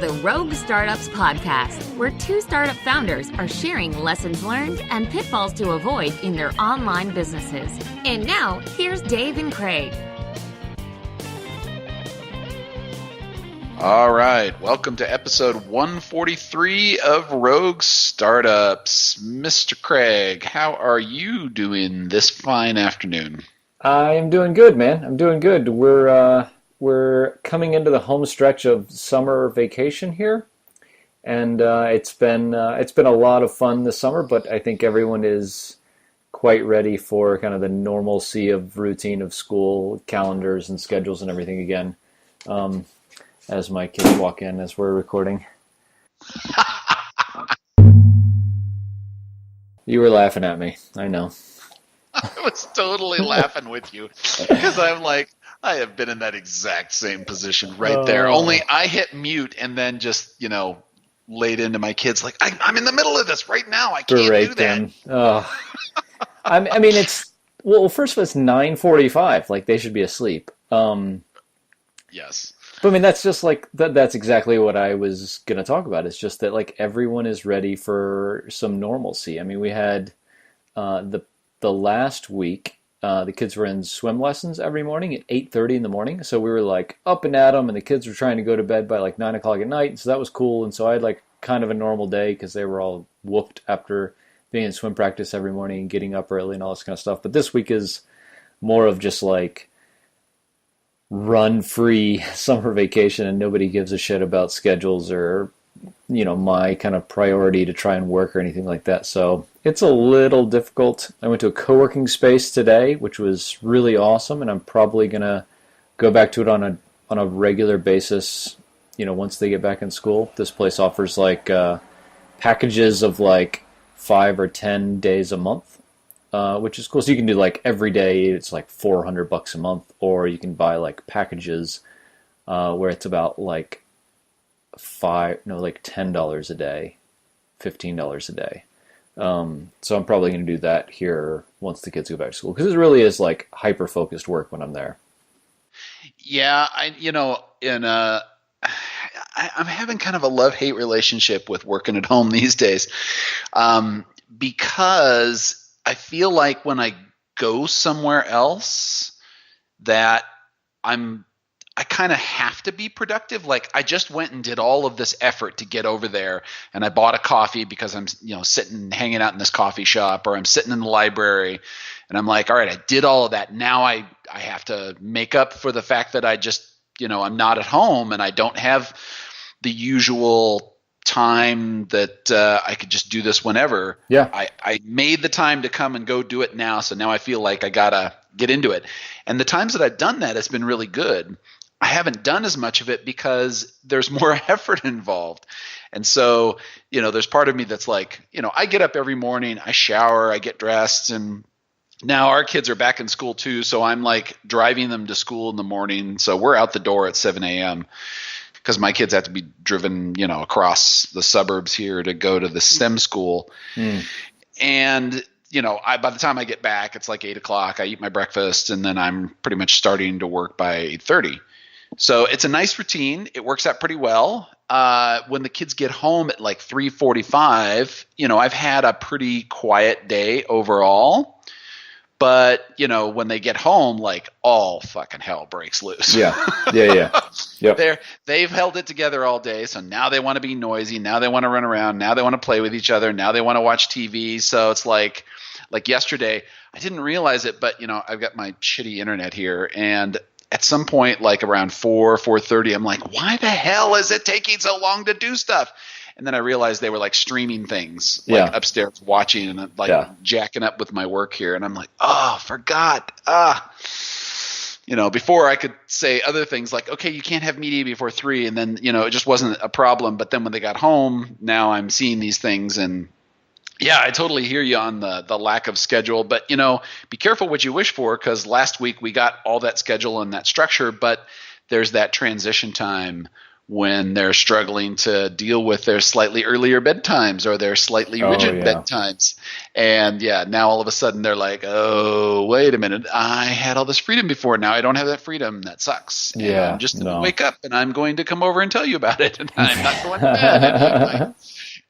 the Rogue Startups podcast, where two startup founders are sharing lessons learned and pitfalls to avoid in their online businesses. And now, here's Dave and Craig. All right, welcome to episode 143 of Rogue Startups. Mr. Craig, how are you doing this fine afternoon? I'm doing good, man. I'm doing good. We're coming into the home stretch of summer vacation here, and it's been a lot of fun this summer. But I think everyone is quite ready for kind of the normalcy of routine of school calendars and schedules and everything again. As my kids walk in as we're recording. You were laughing at me. I know. I was totally laughing with you because I'm like, I have been in that exact same position right there. Only I hit mute and then just, laid into my kids like, I'm in the middle of this right now. I can't do that. Oh. I mean, first of all, it's 9:45. Like, they should be asleep. Yes. But I mean, that's just like, that's exactly what I was going to talk about. It's just that, like, everyone is ready for some normalcy. I mean, we had the last week, the kids were in swim lessons every morning at 8:30 in the morning. So we were like up and at 'em, and the kids were trying to go to bed by like 9 o'clock at night. And so that was cool. And so I had like kind of a normal day because they were all whooped after being in swim practice every morning and getting up early and all this kind of stuff. But this week is more of just like run-free summer vacation, and nobody gives a shit about schedules or, my kind of priority to try and work or anything like that. So it's a little difficult. I went to a co-working space today, which was really awesome, and I'm probably going to go back to it on a regular basis, once they get back in school. This place offers like packages of like 5 or 10 days a month, which is cool. So you can do like every day, it's like $400 a month, or you can buy like packages where it's about like $10 a day, $15 a day. So I'm probably going to do that here once the kids go back to school, because it really is like hyper-focused work when I'm there. Yeah, I'm having kind of a love-hate relationship with working at home these days, because I feel like when I go somewhere else that I kind of have to be productive. Like, I just went and did all of this effort to get over there, and I bought a coffee because I'm, sitting hanging out in this coffee shop, or I'm sitting in the library, and I'm like, all right, I did all of that. Now I have to make up for the fact that I just, I'm not at home and I don't have the usual time that I could just do this whenever. Yeah. I made the time to come and go do it now. So now I feel like I gotta get into it. And the times that I've done that, it's been really good. I haven't done as much of it because there's more effort involved. And so, there's part of me that's like, I get up every morning, I shower, I get dressed, and now our kids are back in school too. So I'm like driving them to school in the morning. So we're out the door at 7 a.m. because my kids have to be driven, across the suburbs here to go to the STEM school. And, by the time I get back, it's like 8 o'clock. I eat my breakfast, and then I'm pretty much starting to work by 8:30. So it's a nice routine. It works out pretty well. When the kids get home at like 3:45, I've had a pretty quiet day overall. But, when they get home, like, all fucking hell breaks loose. Yeah. Yep. They've held it together all day, so now they want to be noisy. Now they want to run around. Now they want to play with each other. Now they want to watch TV. So it's like yesterday, I didn't realize it, but, I've got my shitty internet here, and at some point, like around 4:30, I'm like, why the hell is it taking so long to do stuff? And then I realized they were like streaming things, like upstairs watching and like jacking up with my work here. And I'm like, oh, forgot. Before I could say other things like, okay, you can't have media before 3. And then, it just wasn't a problem. But then when they got home, now I'm seeing these things. And yeah, I totally hear you on the lack of schedule. But, be careful what you wish for, because last week we got all that schedule and that structure. But there's that transition time when they're struggling to deal with their slightly earlier bedtimes or their slightly rigid bedtimes. And now all of a sudden they're like, oh, wait a minute. I had all this freedom before. Now I don't have that freedom. That sucks. And I'm just going to wake up and I'm going to come over and tell you about it. And I'm not going to bed. And I'm like,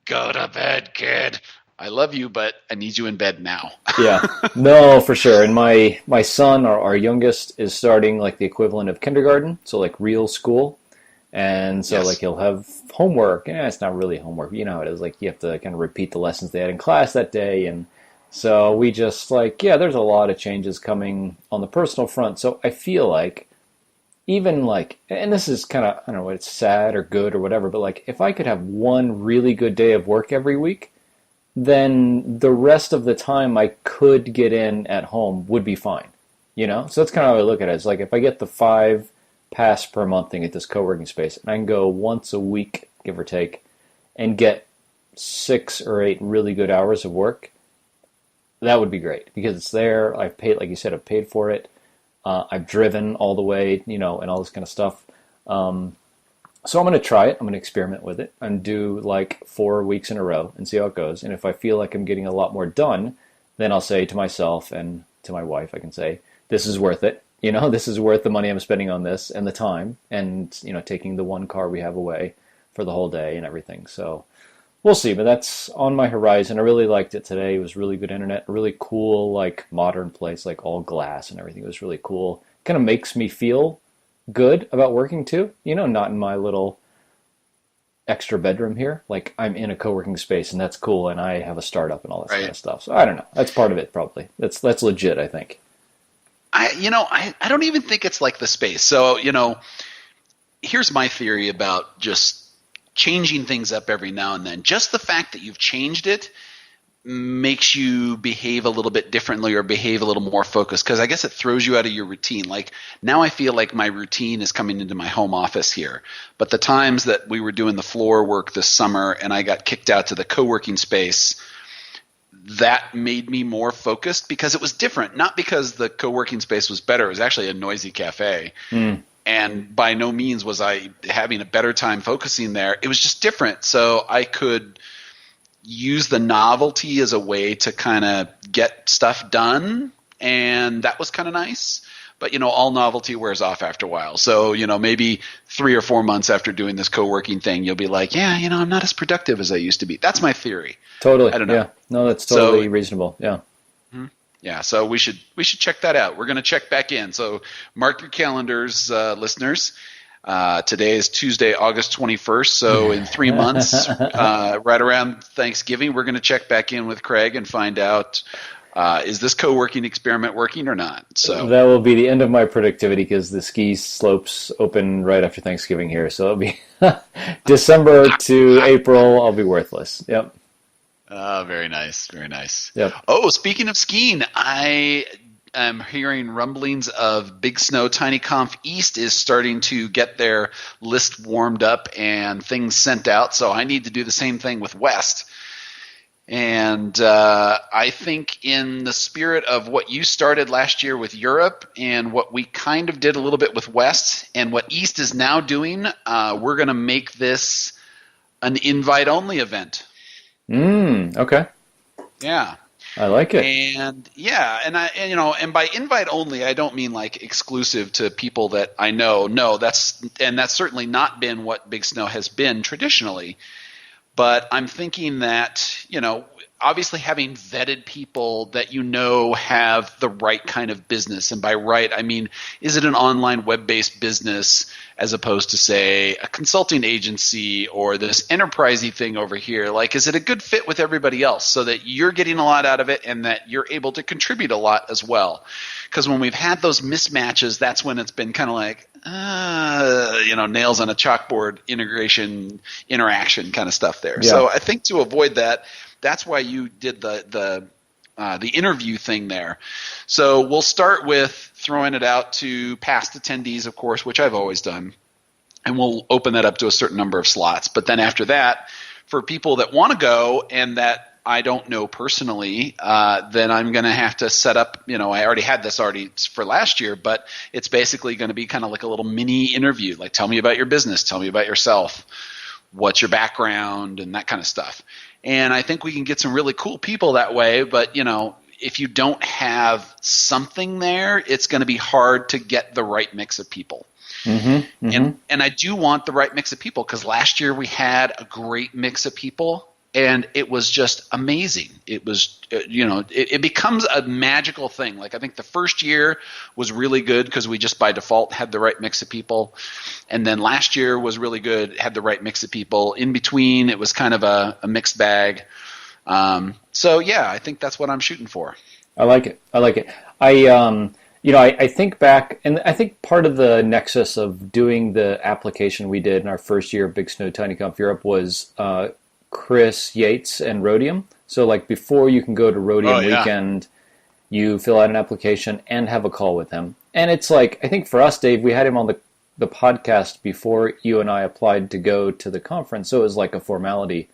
go to bed, kid. I love you, but I need you in bed now. Yeah, no, for sure. And my son, our youngest, is starting like the equivalent of kindergarten, so like real school. And so like he'll have homework. It's not really homework. You know how it is. Like you have to kind of repeat the lessons they had in class that day. And so we just there's a lot of changes coming on the personal front. So I feel like even and this is kind of, I don't know, it's sad or good or whatever, but like if I could have one really good day of work every week, then the rest of the time I could get in at home would be fine. You know? So that's kind of how I look at it. It's like if I get the 5 pass per month thing at this co-working space, and I can go once a week, give or take, and get 6 or 8 really good hours of work, that would be great because it's there. I've paid, like you said, I've paid for it. I've driven all the way, and all this kind of stuff. So I'm going to try it. I'm going to experiment with it and do 4 weeks in a row and see how it goes. And if I feel like I'm getting a lot more done, then I'll say to myself and to my wife, I can say, this is worth it. This is worth the money I'm spending on this and the time and, taking the one car we have away for the whole day and everything. So we'll see, but that's on my horizon. I really liked it today. It was really good internet, a really cool, modern place, all glass and everything. It was really cool. Kind of makes me feel good about working too, not in my little extra bedroom here. I'm in a co-working space and that's cool. And I have a startup and all this kind of stuff. So I don't know. That's part of it probably. That's legit, I think. I don't even think it's like the space. So, here's my theory about just changing things up every now and then. Just the fact that you've changed it makes you behave a little bit differently or behave a little more focused because I guess it throws you out of your routine. Now I feel like my routine is coming into my home office here. But the times that we were doing the floor work this summer and I got kicked out to the co-working space, that made me more focused because it was different, not because the co-working space was better. It was actually a noisy cafe. And by no means was I having a better time focusing there. It was just different. So I could use the novelty as a way to kind of get stuff done. And that was kind of nice. But, all novelty wears off after a while. So, maybe 3 or 4 months after doing this co-working thing, you'll be like, I'm not as productive as I used to be. That's my theory. Totally. I don't know. Yeah. No, that's totally reasonable. Yeah. Yeah. So we should check that out. We're going to check back in. So mark your calendars, listeners. Today is Tuesday, August 21st. So in 3 months, right around Thanksgiving, we're going to check back in with Craig and find out, is this co-working experiment working or not? So that will be the end of my productivity because the ski slopes open right after Thanksgiving here. So it'll be December to April. I'll be worthless. Yep. Very nice. Very nice. Yep. Oh, speaking of skiing, I am hearing rumblings of Big Snow Tiny Conf East is starting to get their list warmed up and things sent out. So I need to do the same thing with West. And I think in the spirit of what you started last year with Europe and what we kind of did a little bit with West and what East is now doing, we're going to make this an invite-only event. Okay. Yeah. I like it. And and by invite only, I don't mean exclusive to people that I know. No, that's certainly not been what Big Snow has been traditionally. But I'm thinking that, obviously having vetted people that have the right kind of business. And by right, I mean, is it an online web-based business as opposed to, say, a consulting agency or this enterprise-y thing over here? Is it a good fit with everybody else so that you're getting a lot out of it and that you're able to contribute a lot as well? Because when we've had those mismatches, that's when it's been kind of nails on a chalkboard interaction kind of stuff there. Yeah. So I think to avoid that, that's why you did the interview thing there. So we'll start with throwing it out to past attendees, of course, which I've always done, and we'll open that up to a certain number of slots. But then after that, for people that want to go and that I don't know personally, then I'm going to have to set up, I already had this already for last year, but it's basically going to be kind of like a little mini interview. Like, tell me about your business, tell me about yourself, what's your background, and that kind of stuff. And I think we can get some really cool people that way, but, if you don't have something there, it's going to be hard to get the right mix of people. Mm-hmm, mm-hmm. And I do want the right mix of people, because last year we had a great mix of people, and it was just amazing. It was, it becomes a magical thing. Like, I think the first year was really good because we just by default had the right mix of people. And then last year was really good, had the right mix of people. In between, it was kind of a mixed bag. So yeah, I think that's what I'm shooting for. I like it. I think back, and I think part of the nexus of doing the application we did in our first year of Big Snow Tiny Conf Europe was Chris Yates and Rhodium. So like before you can go to Rhodium weekend, you fill out an application and have a call with him. And it's like, I think for us, Dave, we had him on the podcast before you and I applied to go to the conference. So it was like a formality.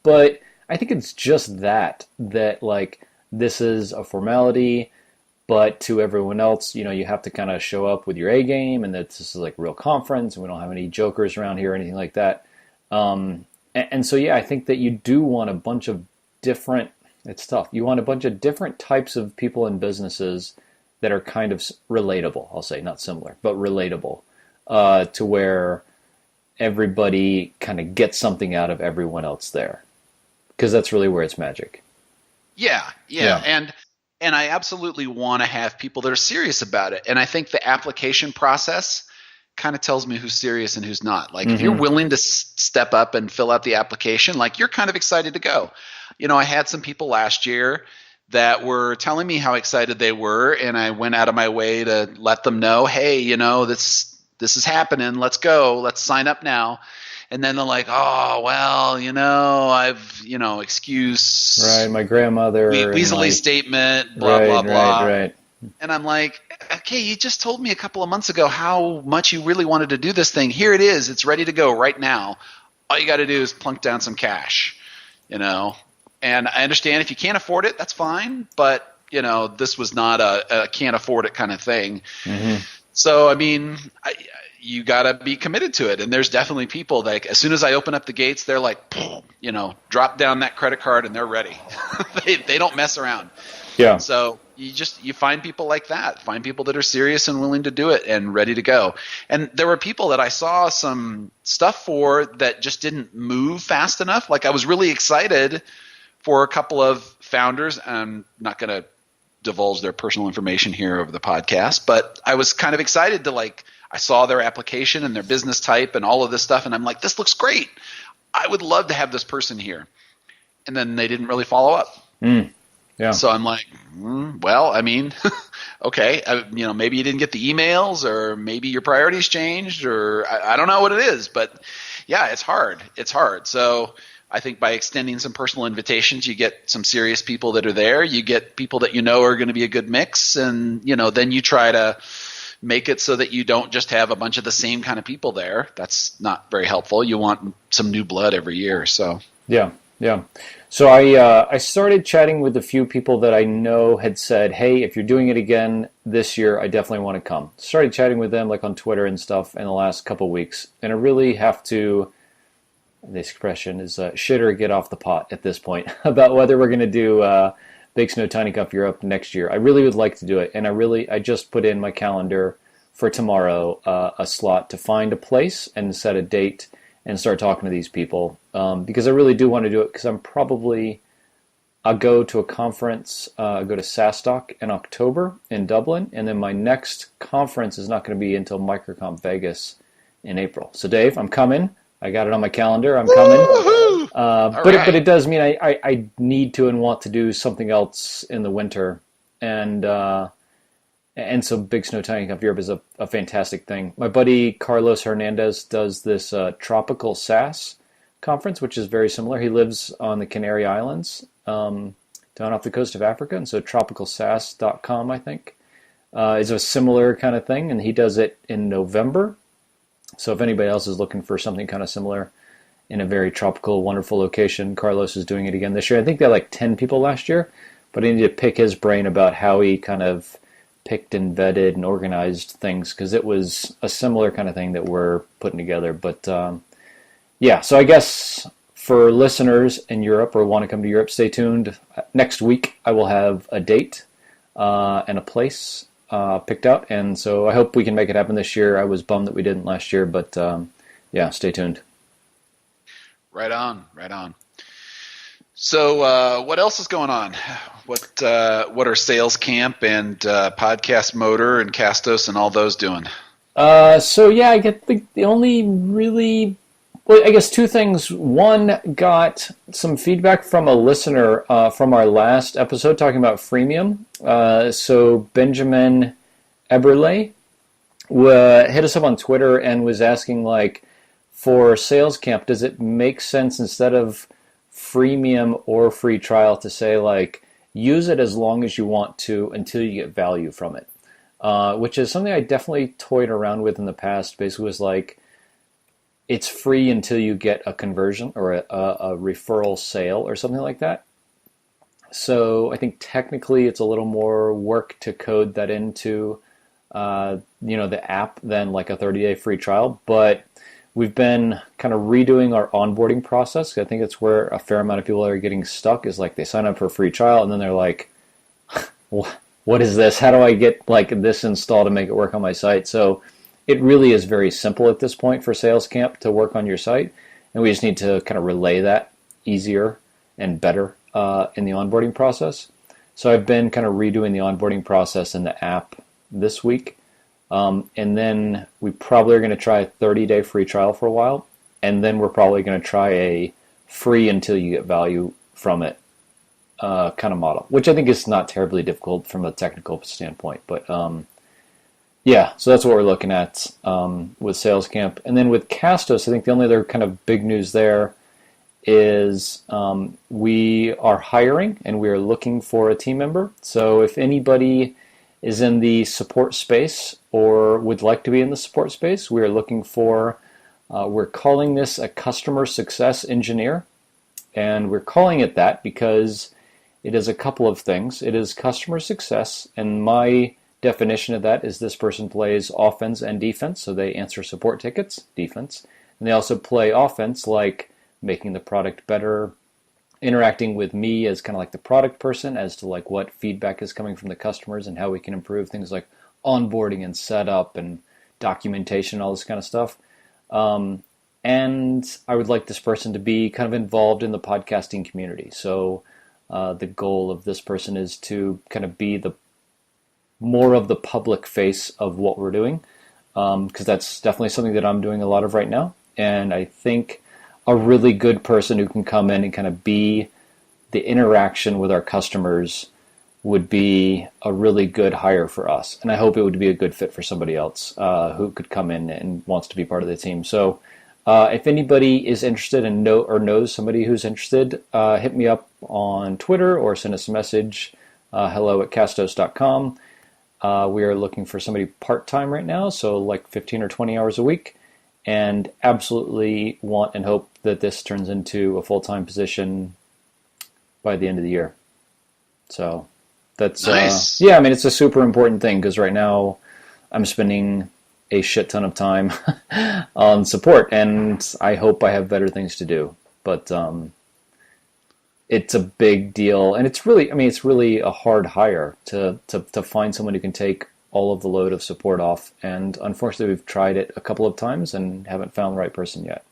But I think it's just that like this is a formality, but to everyone else, you have to kind of show up with your A game, and that this is like a real conference, and we don't have any jokers around here or anything like that. And so, yeah, I think that you do want a bunch of different, it's tough. You want a bunch of different types of people and businesses that are kind of relatable, I'll say, not similar, but relatable, to where everybody kind of gets something out of everyone else there. Because that's really where it's magic. Yeah. And I absolutely want to have people that are serious about it. And I think the application process kind of tells me who's serious and who's not. Like, if you're willing to step up and fill out the application, like, you're kind of excited to go. I had some people last year that were telling me how excited they were, and I went out of my way to let them know, hey, this is happening. Let's go. Let's sign up now. And then they're like, oh, well, I've, excuse. Right, my grandmother. Weaselly statement, blah, blah, blah. Right. And I'm like, okay, you just told me a couple of months ago how much you really wanted to do this thing. Here it is. It's ready to go right now. All you got to do is plunk down some cash, And I understand if you can't afford it, that's fine. But, this was not a can't afford it kind of thing. Mm-hmm. So, I mean, you got to be committed to it. And there's definitely people that, as soon as I open up the gates, they're like, drop down that credit card and they're ready. they don't mess around. Yeah. So you find people like that. Find people that are serious and willing to do it and ready to go. And there were people that I saw some stuff for that just didn't move fast enough. Like, I was really excited for a couple of founders. I'm not going to divulge their personal information here over the podcast, but I was kind of excited to I saw their application and their business type and all of this stuff, and I'm like, this looks great. I would love to have this person here. And then they didn't really follow up. Yeah. So I'm like, well, I mean, okay, maybe you didn't get the emails, or maybe your priorities changed, or I don't know what it is, but yeah, it's hard. It's hard. So I think by extending some personal invitations, you get some serious people that are there. You get people that are going to be a good mix, and then you try to make it so that you don't just have a bunch of the same kind of people there. That's not very helpful. You want some new blood every year. So yeah. So I started chatting with a few people that I know had said, hey, if you're doing it again this year, I definitely want to come. Started chatting with them on Twitter and stuff in the last couple of weeks, and I really have to. The expression is shit or get off the pot at this point about whether we're going to do Big Snow Tiny Cup Europe next year. I really would like to do it, and I just put in my calendar for tomorrow a slot to find a place and set a date and start talking to these people, because I really do want to do it, because I'll go to a conference, I'll go to SaaStock in October in Dublin, and then my next conference is not going to be until MicroConf Vegas in April. So Dave, I'm coming. I got it on my calendar. I'm coming. But it does mean I need to and want to do something else in the winter. And so Big Snow Tiny Conf Europe is a fantastic thing. My buddy Carlos Hernandez does this Tropical SaaS conference, which is very similar. He lives on the Canary Islands, down off the coast of Africa. And so tropicalsaas.com, I think, is a similar kind of thing. And he does it in November. So if anybody else is looking for something kind of similar, in a very tropical, wonderful location. Carlos is doing it again this year. I think they had like 10 people last year, but I need to pick his brain about how he kind of picked and vetted and organized things, because it was a similar kind of thing that we're putting together. But yeah, so I guess for listeners in Europe or want to come to Europe, stay tuned. Next week I will have a date and a place picked out, and so I hope we can make it happen this year. I was bummed that we didn't last year, but yeah, stay tuned. Right on, right on. So what else is going on? What are Sales Camp and Podcast Motor and Castos and all those doing? So yeah, I get the only really, well, I guess two things. One, got some feedback from a listener from our last episode talking about freemium. So Benjamin Eberle hit us up on Twitter and was asking, like, for Sales Camp, does it make sense instead of freemium or free trial to say, like, use it as long as you want to until you get value from it? Which is something I definitely toyed around with in the past. Basically was like, it's free until you get a conversion or a referral sale or something like that. So I think technically it's a little more work to code that into the app than like a 30-day free trial. But we've been kind of redoing our onboarding process. I think it's where a fair amount of people are getting stuck, is like they sign up for a free trial and then they're like, what is this? How do I get like this installed to make it work on my site? So it really is very simple at this point for Sales Camp to work on your site. And we just need to kind of relay that easier and better in the onboarding process. So I've been kind of redoing the onboarding process in the app this week. And then we probably are going to try a 30-day free trial for a while. And then we're probably going to try a free until you get value from it kind of model, which I think is not terribly difficult from a technical standpoint. But yeah, so that's what we're looking at with Sales Camp. And then with Castos, I think the only other kind of big news there is we are hiring and we are looking for a team member. So if anybody is in the support space or would like to be in the support space, we are looking for, we're calling this a customer success engineer. And we're calling it that because it is a couple of things. It is customer success, and my definition of that is this person plays offense and defense. So they answer support tickets, defense, and they also play offense, like making the product better, interacting with me as kind of like the product person as to like what feedback is coming from the customers and how we can improve things like onboarding and setup and documentation, all this kind of stuff. And I would like this person to be kind of involved in the podcasting community. So the goal of this person is to kind of be the more of the public face of what we're doing, because that's definitely something that I'm doing a lot of right now. And I think a really good person who can come in and kind of be the interaction with our customers would be a really good hire for us. And I hope it would be a good fit for somebody else who could come in and wants to be part of the team. So if anybody is interested and knows somebody who's interested, hit me up on Twitter or send us a message, hello@castos.com. We are looking for somebody part-time right now, so like 15 or 20 hours a week, and absolutely want and hope that this turns into a full-time position by the end of the year. So that's nice. Yeah, I mean, it's a super important thing because right now I'm spending a shit ton of time on support, and I hope I have better things to do. But it's a big deal, and it's really a hard hire to find someone who can take all of the load of support off. And unfortunately, we've tried it a couple of times and haven't found the right person yet.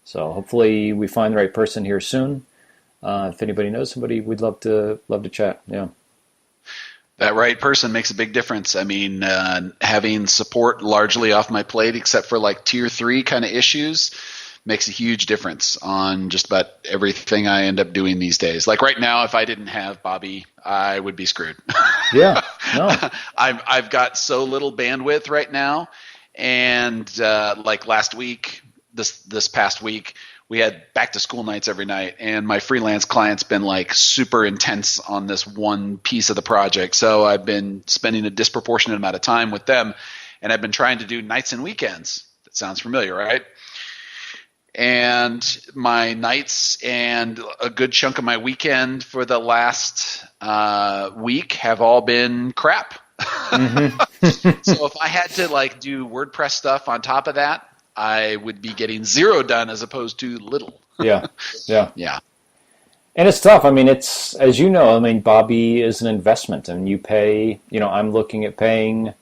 So hopefully, we find the right person here soon. If anybody knows somebody, we'd love to chat. Yeah. That right person makes a big difference. I mean, having support largely off my plate, except for like tier 3 kind of issues, makes a huge difference on just about everything I end up doing these days. Like right now, if I didn't have Bobby, I would be screwed. Yeah, no. I've got so little bandwidth right now, and like last week, this past week, we had back to school nights every night, and my freelance client's been like super intense on this one piece of the project. So I've been spending a disproportionate amount of time with them, and I've been trying to do nights and weekends. That sounds familiar, right? And my nights and a good chunk of my weekend for the last week have all been crap. So if I had to like do WordPress stuff on top of that, I would be getting zero done as opposed to little. Yeah. Yeah. And it's tough. I mean, it's, as you know, I mean, Bobby is an investment, and you pay, I'm looking at paying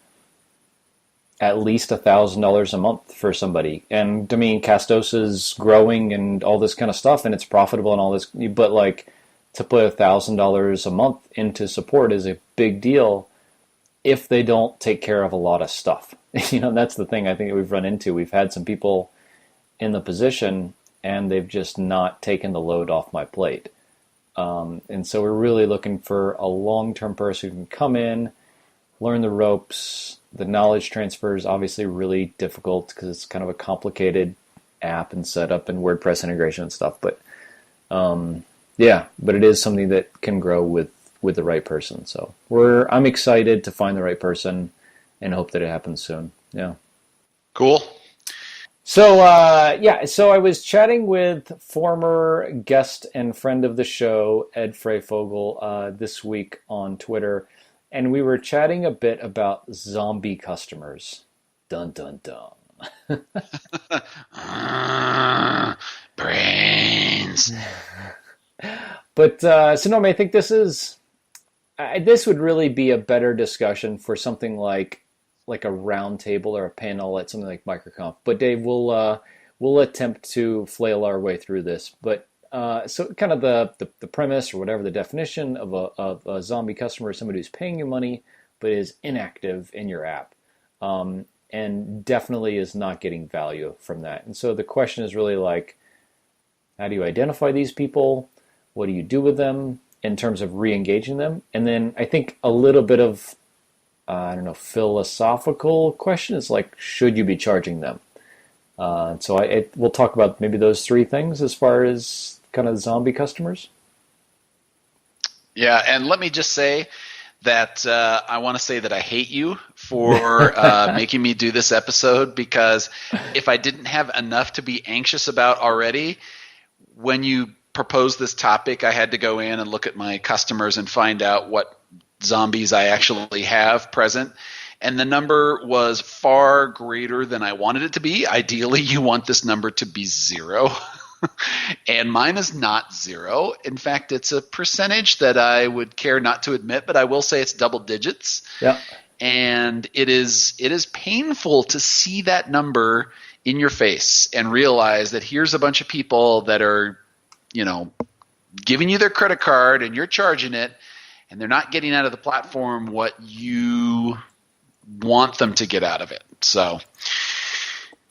at least $1,000 a month for somebody. And I mean, Castos is growing and all this kind of stuff, and it's profitable and all this, but like to put $1,000 a month into support is a big deal if they don't take care of a lot of stuff. That's the thing I think that we've run into. We've had some people in the position and they've just not taken the load off my plate. And so we're really looking for a long-term person who can come in, learn the ropes. The knowledge transfer is obviously really difficult because it's kind of a complicated app and setup and WordPress integration and stuff. But but it is something that can grow with the right person. So I'm excited to find the right person and hope that it happens soon. Yeah. Cool. So, so I was chatting with former guest and friend of the show, Ed Freyfogle, this week on Twitter, and we were chatting a bit about zombie customers. Dun, dun, dun. Brains. But, so no, I think this would really be a better discussion for something like a round table or a panel at something like MicroConf. But Dave, we'll attempt to flail our way through this. But so kind of the premise or whatever the definition of a zombie customer is somebody who's paying you money but is inactive in your app, and definitely is not getting value from that. And so the question is really like, how do you identify these people? What do you do with them in terms of re-engaging them? And then I think a little bit of philosophical question is like, should you be charging them? So we'll talk about maybe those three things as far as kind of zombie customers. Yeah, and let me just say that I want to say that I hate you for making me do this episode, because if I didn't have enough to be anxious about already, when you proposed this topic, I had to go in and look at my customers and find out what zombies I actually have present, and the number was far greater than I wanted it to be. Ideally, you want this number to be 0, and mine is not 0. In fact, it's a percentage that I would care not to admit, but I will say it's double digits. Yeah. And it is painful to see that number in your face and realize that here's a bunch of people that are, giving you their credit card and you're charging it, and they're not getting out of the platform what you want them to get out of it. So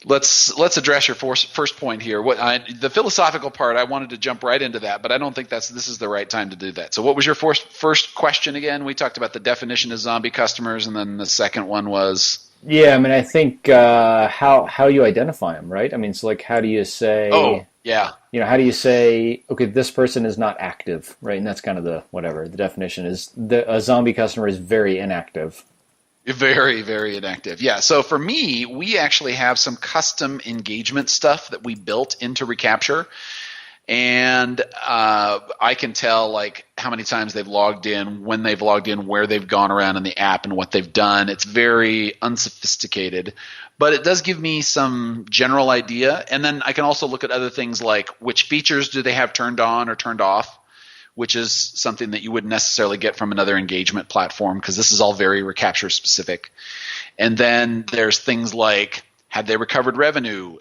let's address your first point here. The philosophical part, I wanted to jump right into that, but I don't think this is the right time to do that. So what was your first question again? We talked about the definition of zombie customers, and then the second one was? Yeah, I mean, I think how you identify them, right? I mean, so like, how do you say? Oh, yeah. How do you say, okay, this person is not active, right? And that's kind of the definition is a zombie customer is very inactive. Very, very inactive. Yeah. So for me, we actually have some custom engagement stuff that we built into Recapture. And I can tell like how many times they've logged in, when they've logged in, where they've gone around in the app, and what they've done. It's very unsophisticated, but it does give me some general idea. And then I can also look at other things like which features do they have turned on or turned off, which is something that you wouldn't necessarily get from another engagement platform, because this is all very Recapture specific. And then there's things like, have they recovered revenue?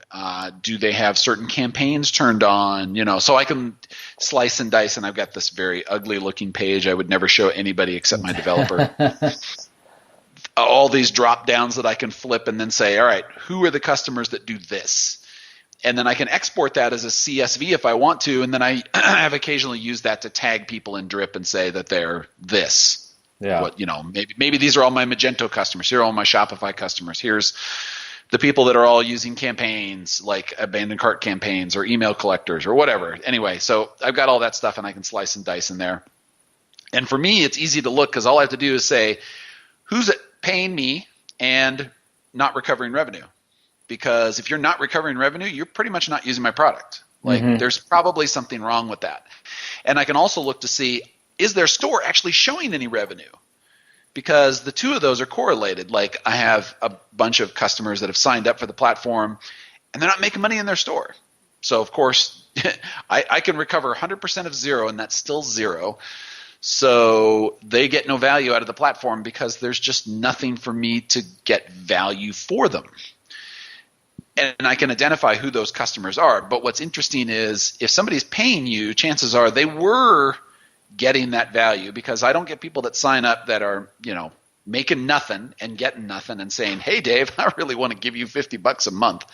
Do they have certain campaigns turned on? So I can slice and dice, and I've got this very ugly looking page I would never show anybody except my developer. All these drop downs that I can flip and then say, all right, who are the customers that do this? And then I can export that as a CSV if I want to, and then I have occasionally used that to tag people in Drip and say that they're this. Yeah. Maybe these are all my Magento customers. Here are all my Shopify customers. Here's the people that are all using campaigns like abandoned cart campaigns or email collectors or whatever. Anyway, so I've got all that stuff, and I can slice and dice in there. And for me, it's easy to look because all I have to do is say, who's paying me and not recovering revenue? because if you're not recovering revenue, you're pretty much not using my product. Like there's probably something wrong with that. And I can also look to see, is their store actually showing any revenue? Because the two of those are correlated. Like I have a bunch of customers that have signed up for the platform and they're not making money in their store. So of course I can recover 100% of zero and that's still zero. So they get no value out of the platform because there's just nothing for me to get value for them. And I can identify who those customers are. But what's interesting is if somebody's paying you, chances are they were getting that value, because I don't get people that sign up that are, making nothing and getting nothing and saying, hey, Dave, I really want to give you $50 a month.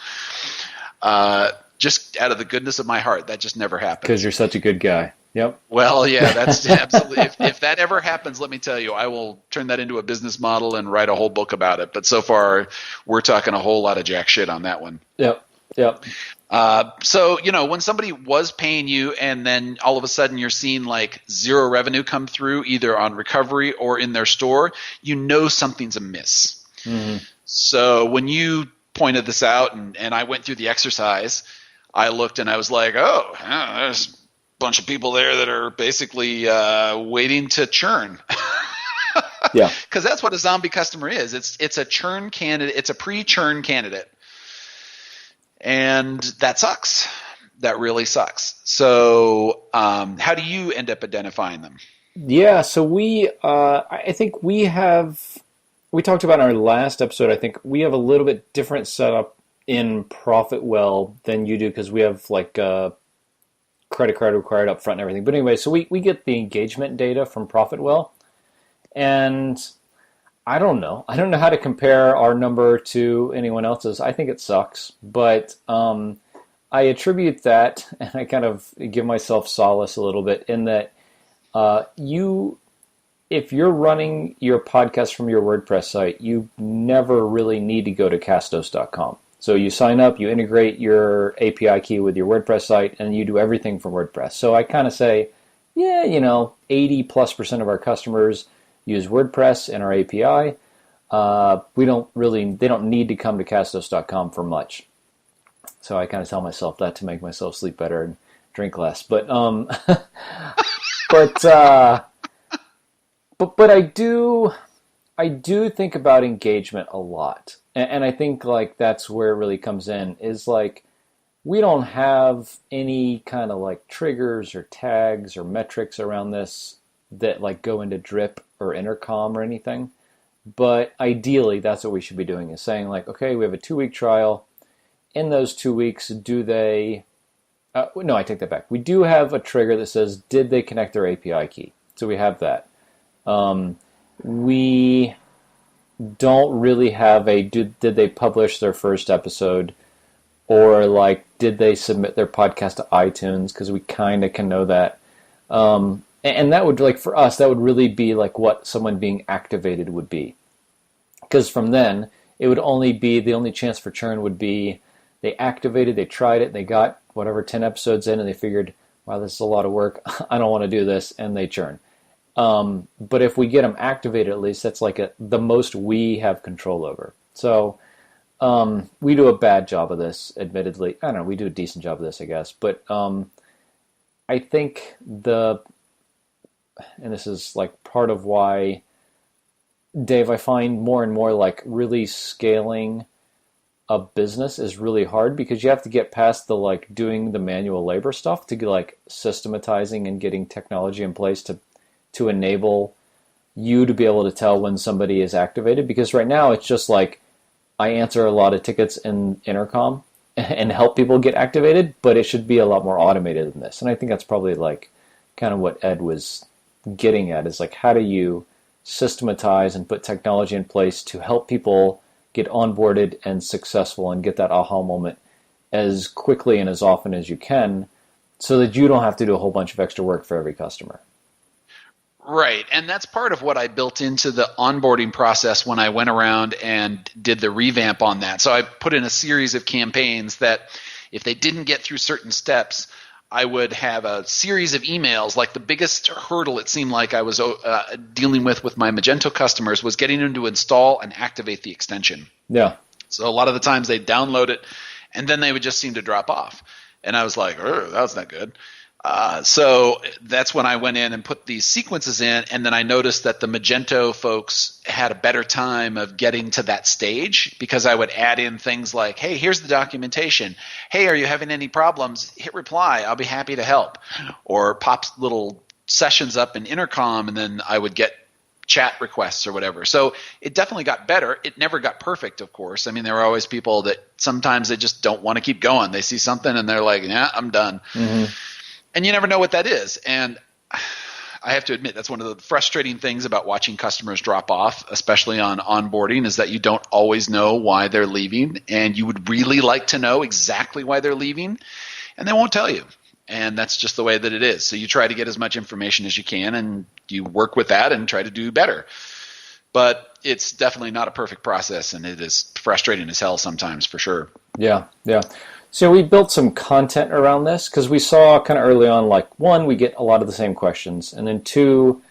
Just out of the goodness of my heart. That just never happens. Because you're such a good guy. Yep. Well, yeah, that's absolutely. If that ever happens, let me tell you, I will turn that into a business model and write a whole book about it. But so far, we're talking a whole lot of jack shit on that one. Yep. So, when somebody was paying you and then all of a sudden you're seeing like zero revenue come through either on recovery or in their store, something's amiss. Mm-hmm. So when you pointed this out and I went through the exercise, I looked and I was like, there's a bunch of people there that are basically waiting to churn. Yeah. Because that's what a zombie customer is. It's a churn candidate. It's a pre-churn candidate. And that sucks. That really sucks. So how do you end up identifying them? Yeah, so I think we talked about in our last episode, I think we have a little bit different setup in ProfitWell than you do, because we have like credit card required up front and everything. But anyway, so we get the engagement data from ProfitWell, and I don't know how to compare our number to anyone else's. I think it sucks, but I attribute that, and I kind of give myself solace a little bit in that if you're running your podcast from your WordPress site, you never really need to go to castos.com. So you sign up, you integrate your API key with your WordPress site, and you do everything from WordPress. So I kind of say, 80+% of our customers use WordPress and our API. They don't need to come to castos.com for much. So I kind of tell myself that to make myself sleep better and drink less. But but I do think about engagement a lot. And I think like that's where it really comes in, is like we don't have any kind of like triggers or tags or metrics around this that like go into drip or intercom or anything. But ideally, that's what we should be doing, is saying like, okay, we have a 2-week trial. In those 2 weeks, do they... no, I take that back. We do have a trigger that says, did they connect their API key? So we have that. We don't really have did they publish their first episode, or like, did they submit their podcast to iTunes? Because we kind of can know that. And that would, like, for us, that would really be like what someone being activated would be. Because from then, it would only be, the only chance for churn would be they activated, they tried it, they got whatever 10 episodes in, and they figured, wow, this is a lot of work, I don't want to do this, and they churn. But if we get them activated, at least, that's like the most we have control over. So we do a bad job of this, admittedly. I don't know, we do a decent job of this, I guess. But I think and this is like part of why, Dave, I find more and more like really scaling a business is really hard, because you have to get past the like doing the manual labor stuff to get like systematizing and getting technology in place to enable you to be able to tell when somebody is activated. Because right now it's just like I answer a lot of tickets in intercom and help people get activated, but it should be a lot more automated than this. And I think that's probably like kind of what Ed was getting at, is like, how do you systematize and put technology in place to help people get onboarded and successful and get that aha moment as quickly and as often as you can, so that you don't have to do a whole bunch of extra work for every customer. Right, and that's part of what I built into the onboarding process when I went around and did the revamp on that. So I put in a series of campaigns that if they didn't get through certain steps, I would have a series of emails. Like the biggest hurdle it seemed like I was dealing with my Magento customers was getting them to install and activate the extension. Yeah. So a lot of the times they'd download it, and then they would just seem to drop off. And I was like, that was not good. So that's when I went in and put these sequences in, and then I noticed that the Magento folks had a better time of getting to that stage because I would add in things like, hey, here's the documentation. Hey, are you having any problems? Hit reply. I'll be happy to help. Or pop little sessions up in Intercom, and then I would get chat requests or whatever. So it definitely got better. It never got perfect, of course. I mean, there were always people that sometimes they just don't want to keep going. They see something and they're like, yeah, I'm done. Mm-hmm. And you never know what that is. And I have to admit, that's one of the frustrating things about watching customers drop off, especially on onboarding, is that you don't always know why they're leaving. And you would really like to know exactly why they're leaving, and they won't tell you. And that's just the way that it is. So you try to get as much information as you can, and you work with that and try to do better. But it's definitely not a perfect process, and it is frustrating as hell sometimes, for sure. Yeah. So we built some content around this because we saw kind of early on, like, one, we get a lot of the same questions, and then two,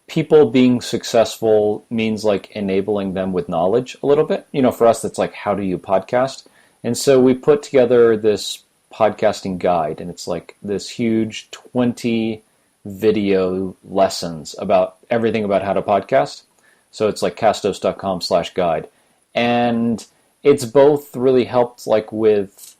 people being successful means like enabling them with knowledge a little bit. You know, for us, that's like, how do you podcast? And so we put together this podcasting guide, and it's like this huge 20 video lessons about everything about how to podcast. So it's like castos.com/guide. And it's both really helped like with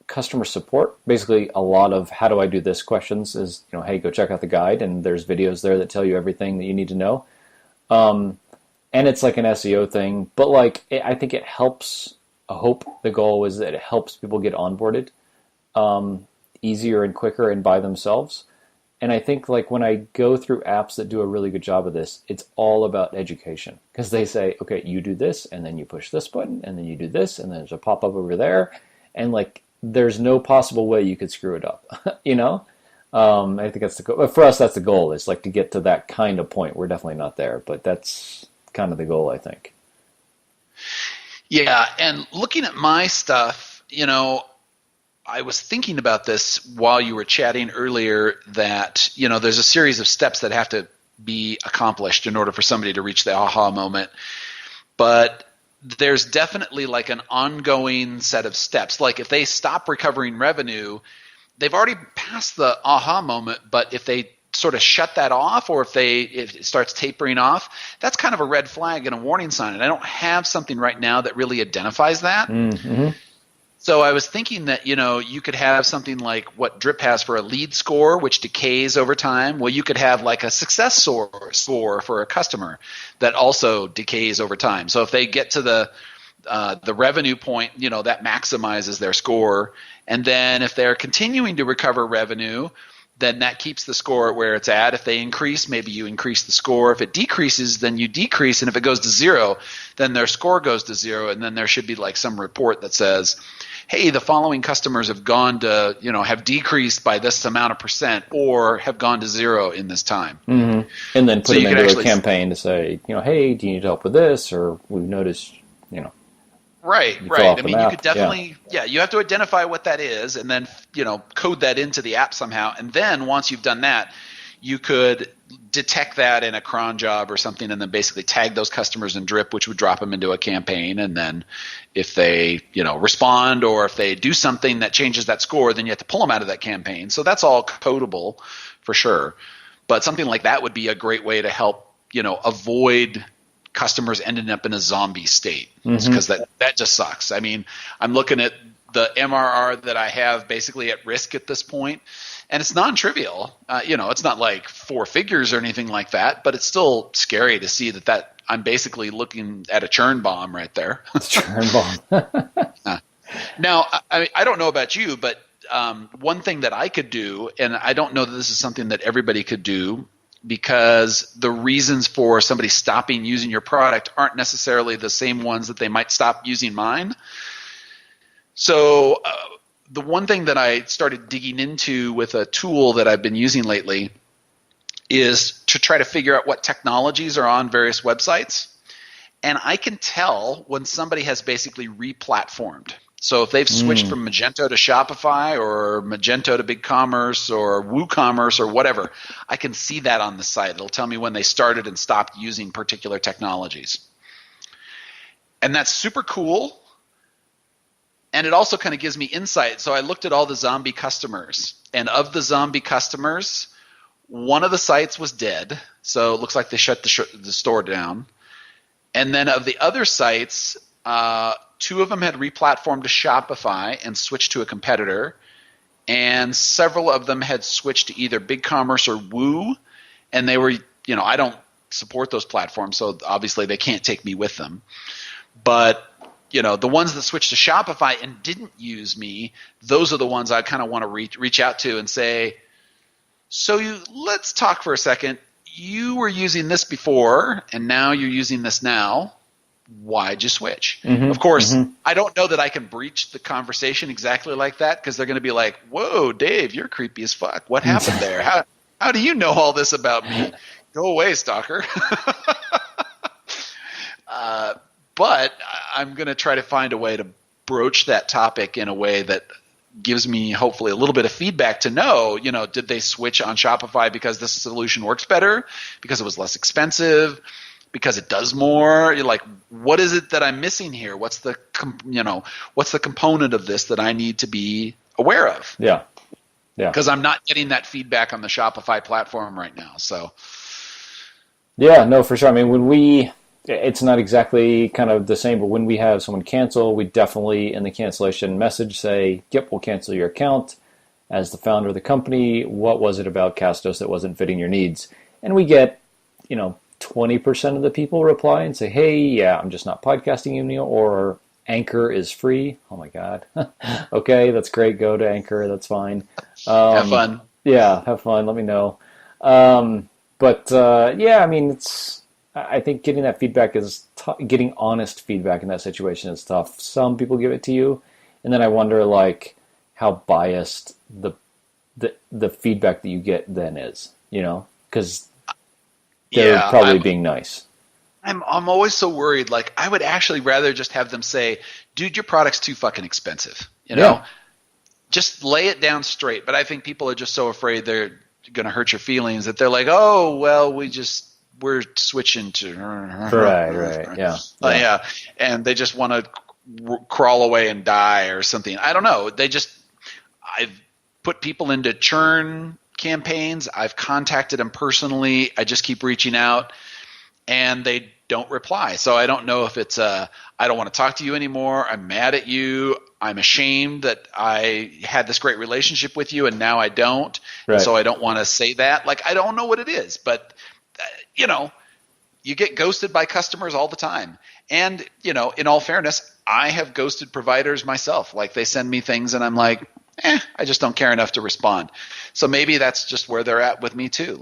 customer support. Basically, a lot of how do I do this questions is, you know, hey, go check out the guide, and there's videos there that tell you everything that you need to know. And it's like an SEO thing, but like I think it helps. I hope the goal is that it helps people get onboarded easier and quicker and by themselves. And I think like when I go through apps that do a really good job of this, it's all about education, because they say, okay, you do this, and then you push this button, and then you do this, and then there's a pop-up over there. And like, there's no possible way you could screw it up, you know? I think that's the goal. But for us, that's the goal, is like to get to that kind of point. We're definitely not there, but that's kind of the goal, I think. Yeah, and looking at my stuff, you know, I was thinking about this while you were chatting earlier that, you know, there's a series of steps that have to be accomplished in order for somebody to reach the aha moment. But there's definitely like an ongoing set of steps. Like if they stop recovering revenue, they've already passed the aha moment, but if they sort of shut that off, or if it starts tapering off, that's kind of a red flag and a warning sign. And I don't have something right now that really identifies that. Mm-hmm. So I was thinking that, you know, you could have something like what Drip has for a lead score, which decays over time. Well, you could have like a success score for a customer that also decays over time. So if they get to the revenue point, you know, that maximizes their score. And then if they're continuing to recover revenue, then that keeps the score where it's at. If they increase, maybe you increase the score. If it decreases, then you decrease. And if it goes to 0, then their score goes to 0. And then there should be like some report that says, hey, the following customers have gone to, you know, have decreased by this amount of percent, or have gone to 0 in this time. Mm-hmm. And then put them into a campaign to say, you know, hey, do you need help with this? Or we've noticed, you know. Right. I mean, you could definitely, you have to identify what that is, and then, you know, code that into the app somehow. And then once you've done that, you could detect that in a cron job or something, and then basically tag those customers in Drip, which would drop them into a campaign. And then if they, you know, respond, or if they do something that changes that score, then you have to pull them out of that campaign. So that's all codable for sure. But something like that would be a great way to help, you know, avoid customers ending up in a zombie state, because that just sucks. I mean, I'm looking at the MRR that I have basically at risk at this point, and it's non-trivial. You know, it's not like 4 figures or anything like that, but it's still scary to see that I'm basically looking at a churn bomb right there. Churn bomb. Now, I don't know about you, but one thing that I could do, and I don't know that this is something that everybody could do, because the reasons for somebody stopping using your product aren't necessarily the same ones that they might stop using mine. So the one thing that I started digging into with a tool that I've been using lately is to try to figure out what technologies are on various websites. And I can tell when somebody has basically re-platformed. So if they've switched from Magento to Shopify, or Magento to BigCommerce, or WooCommerce, or whatever, I can see that on the site. It'll tell me when they started and stopped using particular technologies. And that's super cool. And it also kind of gives me insight. So I looked at all the zombie customers. And of the zombie customers, one of the sites was dead. So it looks like they shut the store down. And then of the other sites, 2 of them had replatformed to Shopify and switched to a competitor. And several of them had switched to either BigCommerce or Woo. And they were, I don't support those platforms, so obviously they can't take me with them. But the ones that switched to Shopify and didn't use me, those are the ones I kind of want to reach out to and say, let's talk for a second. You were using this before, and now you're using this now. Why'd you switch? Of course, I don't know that I can breach the conversation exactly like that, because they're going to be like, whoa, Dave, you're creepy as fuck. What happened there? How do you know all this about me? Go away, stalker. But I'm going to try to find a way to broach that topic in a way that gives me hopefully a little bit of feedback to know, did they switch on Shopify because this solution works better, because it was less expensive, because it does more? You're like, what is it that I'm missing here? What's the component of this that I need to be aware of? Yeah. Because I'm not getting that feedback on the Shopify platform right now. So. Yeah, no, for sure. I mean, it's not exactly kind of the same, but when we have someone cancel, we definitely in the cancellation message say, yep, we'll cancel your account. As the founder of the company, what was it about Castos that wasn't fitting your needs? And we get, 20% of the people reply and say, hey, yeah, I'm just not podcasting anymore, or Anchor is free. Oh my God. Okay, that's great. Go to Anchor. That's fine. Have fun. Yeah, have fun. Let me know. I mean, I think getting that feedback is getting honest feedback in that situation is tough. Some people give it to you, and then I wonder how biased the feedback that you get then is, because they're probably being nice. I'm always so worried. I would actually rather just have them say, dude, your product's too fucking expensive. Just lay it down straight. But I think people are just so afraid they're going to hurt your feelings that they're like, oh, well, we're switching to right. Yeah. And they just want to crawl away and die or something. I don't know. I've put people into churn campaigns. I've contacted them personally. I just keep reaching out, and they don't reply. So I don't know if it's I don't want to talk to you anymore. I'm mad at you. I'm ashamed that I had this great relationship with you and now I don't. Right. And so I don't want to say that. I don't know what it is, but you get ghosted by customers all the time. And, in all fairness, I have ghosted providers myself. They send me things and I'm like, I just don't care enough to respond. So maybe that's just where they're at with me too.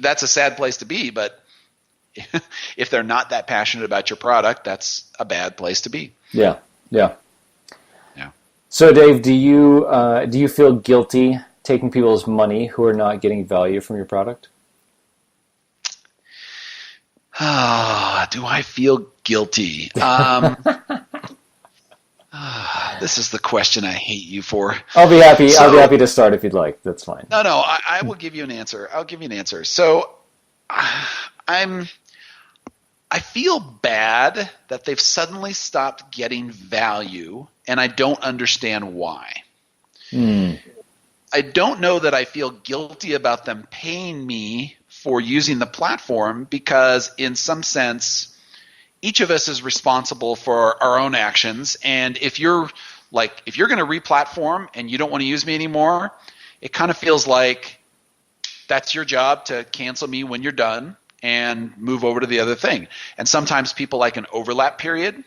That's a sad place to be, but if they're not that passionate about your product, that's a bad place to be. Yeah. So Dave, do you feel guilty taking people's money who are not getting value from your product? Do I feel guilty? This is the question I hate you for. I'll be happy to start if you'd like. That's fine. No, I will give you an answer. I'll give you an answer. So I feel bad that they've suddenly stopped getting value, and I don't understand why. I don't know that I feel guilty about them paying me for using the platform, because in some sense, each of us is responsible for our own actions. And if you're going to re-platform and you don't want to use me anymore, it kind of feels like that's your job to cancel me when you're done and move over to the other thing. And sometimes people like an overlap period.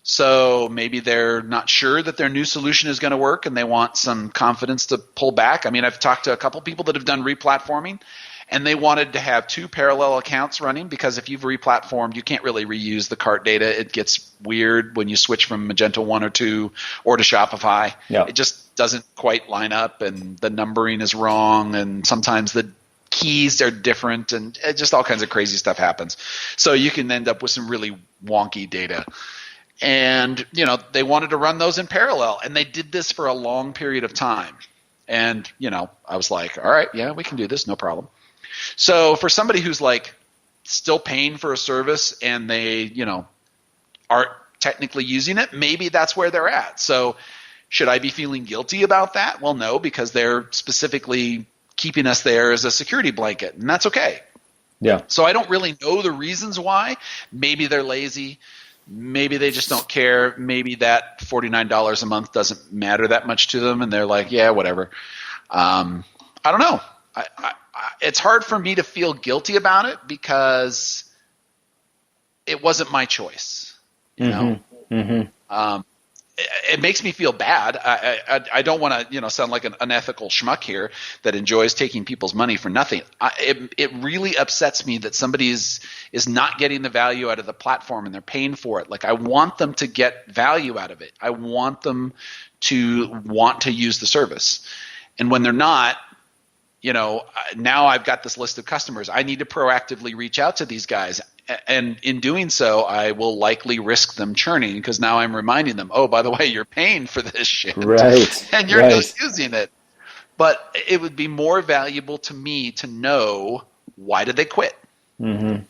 So maybe they're not sure that their new solution is going to work and they want some confidence to pull back. I mean, I've talked to a couple people that have done re-platforming, and they wanted to have 2 parallel accounts running, because if you've re-platformed, you can't really reuse the cart data. It gets weird when you switch from Magento 1 or 2 or to Shopify. Yeah. It just doesn't quite line up, and the numbering is wrong, and sometimes the keys are different, and just all kinds of crazy stuff happens. So you can end up with some really wonky data. And, they wanted to run those in parallel, and they did this for a long period of time. And, I was like, all right, yeah, we can do this, no problem. So for somebody who's still paying for a service and they, aren't technically using it, maybe that's where they're at. So should I be feeling guilty about that? Well, no, because they're specifically keeping us there as a security blanket, and that's okay. Yeah. So I don't really know the reasons why. Maybe they're lazy. Maybe they just don't care. Maybe that $49 a month doesn't matter that much to them, and they're like, yeah, whatever. I don't know. It's hard for me to feel guilty about it because it wasn't my choice. You know, it makes me feel bad. I don't want to sound like an unethical schmuck here that enjoys taking people's money for nothing. It really upsets me that somebody is not getting the value out of the platform and they're paying for it. Like, I want them to get value out of it. I want them to want to use the service. And when they're not, now I've got this list of customers. I need to proactively reach out to these guys. And in doing so, I will likely risk them churning because now I'm reminding them, oh, by the way, you're paying for this shit. Right. And you're not using it. But it would be more valuable to me to know why did they quit than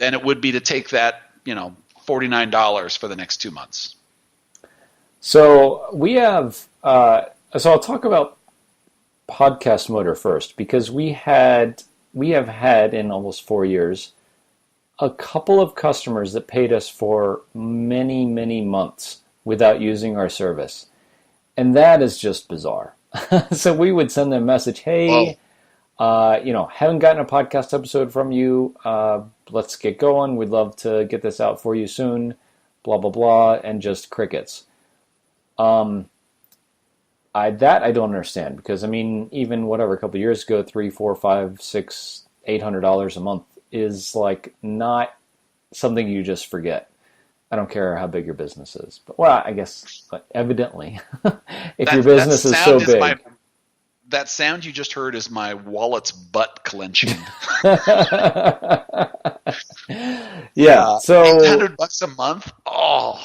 it would be to take that, $49 for the next 2 months. So we have, so I'll talk about Podcast Motor first, because we have had in almost 4 years a couple of customers that paid us for many, many months without using our service. And that is just bizarre. So we would send them a message, hey, haven't gotten a podcast episode from you. Let's get going. We'd love to get this out for you soon, blah, blah, blah, and just crickets. That I don't understand, because even a couple of years ago, $300, $400, $500, $600, $800 a month is like not something you just forget. I don't care how big your business is, but I guess evidently, if your business is so big. That sound you just heard is my wallet's butt clenching. Yeah, so $800 a month. Oh,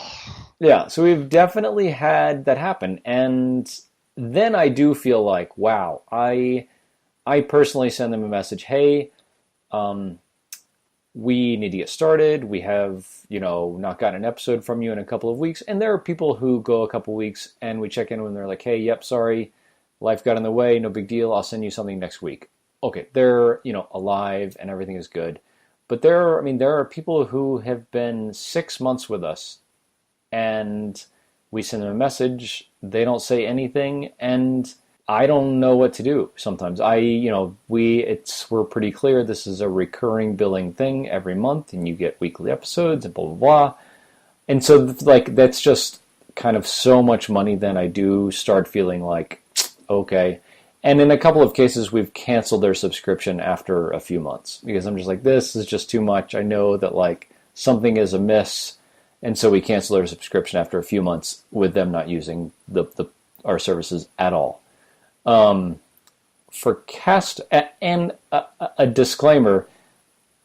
yeah. So we've definitely had that happen, and then I do feel like, wow, I personally send them a message, hey, we need to get started. We have, not gotten an episode from you in a couple of weeks. And there are people who go a couple of weeks and we check in when they're like, hey, yep, sorry, life got in the way, no big deal. I'll send you something next week. Okay, they're, alive and everything is good. But there are people who have been 6 months with us and we send them a message, they don't say anything, and I don't know what to do sometimes. We're pretty clear this is a recurring billing thing every month, and you get weekly episodes and blah, blah, blah. And so, that's just kind of so much money, then I do start feeling like, okay. And in a couple of cases, we've canceled their subscription after a few months, because I'm just like, this is just too much. I know that, something is amiss, and so we cancel their subscription after a few months with them not using our services at all. For Cast, and a disclaimer,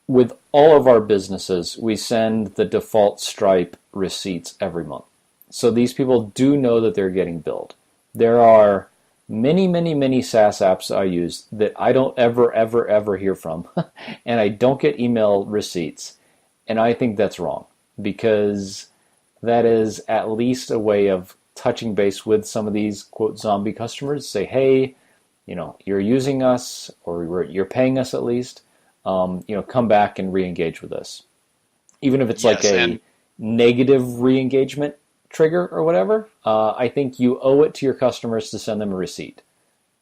with all of our businesses, we send the default Stripe receipts every month. So these people do know that they're getting billed. There are many, many, many SaaS apps I use that I don't ever hear from, and I don't get email receipts. And I think that's wrong, because that is at least a way of touching base with some of these, quote, zombie customers. Say, hey, you're using us, or you're paying us at least. Come back and re-engage with us. Even if it's a negative re-engagement trigger or whatever, I think you owe it to your customers to send them a receipt.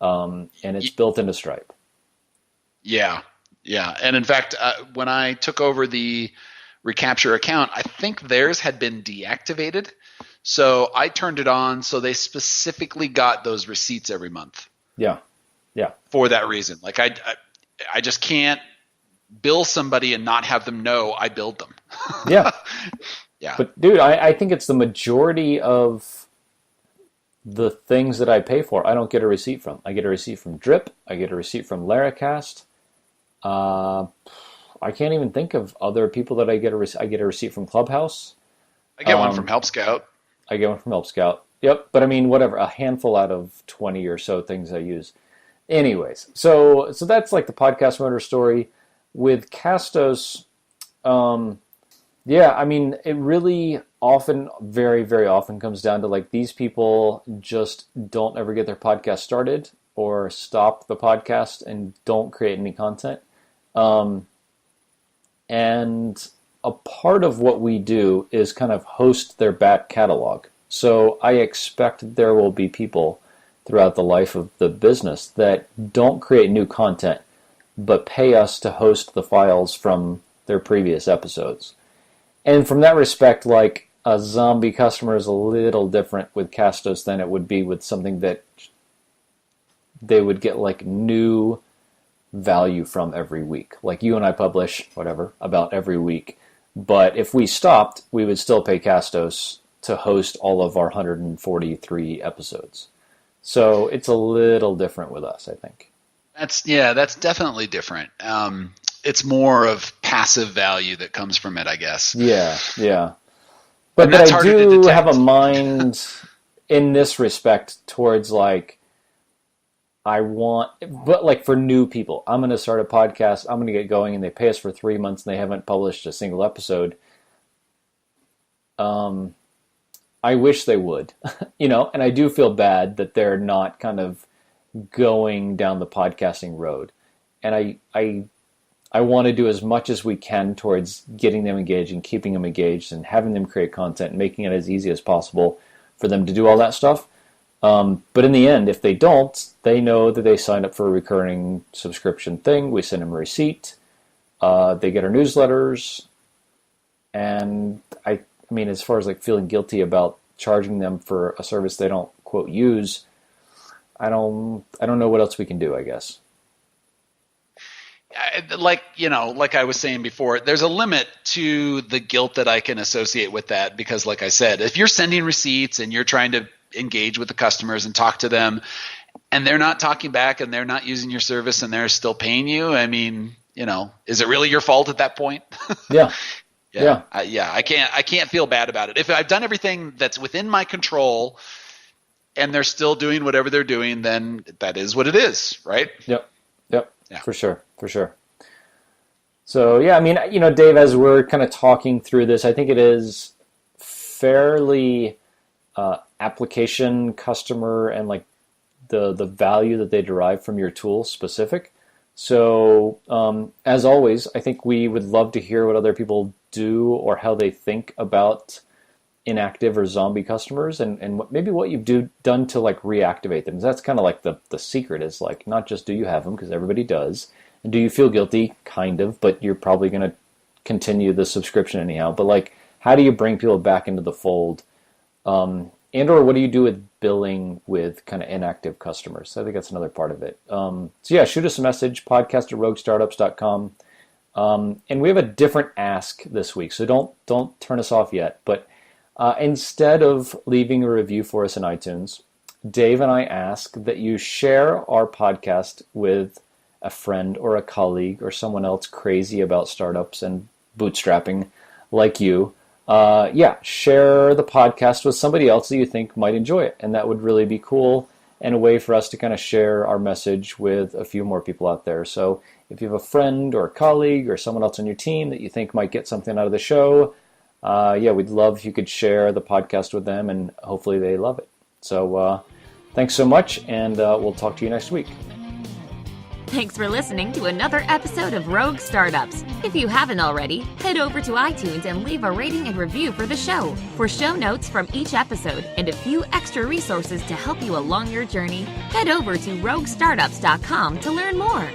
And it's built into Stripe. Yeah. And in fact, when I took over the Recapture account, I think theirs had been deactivated. So I turned it on so they specifically got those receipts every month. Yeah. For that reason. I just can't bill somebody and not have them know I billed them. Yeah. Yeah. But dude, I think it's the majority of the things that I pay for I don't get a receipt from. I get a receipt from Drip. I get a receipt from Laracast. I can't even think of other people that I get a receipt from Clubhouse. I get one from Help Scout. I get one from Help Scout. Yep, but whatever, a handful out of 20 or so things I use. Anyways, so that's the Podcast Motor story. With Castos, it really, often, very, very often comes down to like these people just don't ever get their podcast started or stop the podcast and don't create any content. And a part of what we do is kind of host their back catalog. So I expect there will be people throughout the life of the business that don't create new content, but pay us to host the files from their previous episodes. And from that respect, like a zombie customer is a little different with Castos than it would be with something that they would get like new value from every week. Like you and I publish, whatever, about every week. But if we stopped, we would still pay Castos to host all of our 143 episodes. So it's a little different with us, I think. That's definitely different. It's more of passive value that comes from it, I guess. Yeah. But I do have a mind in this respect towards like, but like for new people, I'm going to start a podcast, I'm going to get going, and they pay us for 3 months and they haven't published a single episode. I wish they would, and I do feel bad that they're not kind of going down the podcasting road. And I want to do as much as we can towards getting them engaged and keeping them engaged and having them create content and making it as easy as possible for them to do all that stuff. But in the end, if they don't, they know that they signed up for a recurring subscription thing. We send them a receipt. They get our newsletters. And I mean, as far as like feeling guilty about charging them for a service they don't quote use, I don't know what else we can do, I guess. Like I was saying before, there's a limit to the guilt that I can associate with that, because like I said, if you're sending receipts and you're trying to engage with the customers and talk to them and they're not talking back and they're not using your service and they're still paying you, I mean, is it really your fault at that point? Yeah. I can't feel bad about it. If I've done everything that's within my control and they're still doing whatever they're doing, then that is what it is, right? Yep. Yeah. For sure. So, yeah, I mean, Dave, as we're kind of talking through this, I think it is fairly application, customer, and like the value that they derive from your tool specific. So, as always, I think we would love to hear what other people do or how they think about inactive or zombie customers and what you've done to like reactivate them. That's kind of like the secret is like, not just do you have them, because everybody does, and do you feel guilty? Kind of, but you're probably going to continue the subscription anyhow. But like, how do you bring people back into the fold? And or what do you do with billing with kind of inactive customers? So I think that's another part of it. So yeah, shoot us a message, podcast@roguestartups.com. And we have a different ask this week, so don't turn us off yet. But instead of leaving a review for us in iTunes, Dave and I ask that you share our podcast with a friend or a colleague or someone else crazy about startups and bootstrapping like you. Share the podcast with somebody else that you think might enjoy it. And that would really be cool and a way for us to kind of share our message with a few more people out there. So if you have a friend or a colleague or someone else on your team that you think might get something out of the show, we'd love if you could share the podcast with them, and hopefully they love it. So thanks so much, and we'll talk to you next week. Thanks for listening to another episode of Rogue Startups. If you haven't already, head over to iTunes and leave a rating and review for the show. For show notes from each episode and a few extra resources to help you along your journey, head over to roguestartups.com to learn more.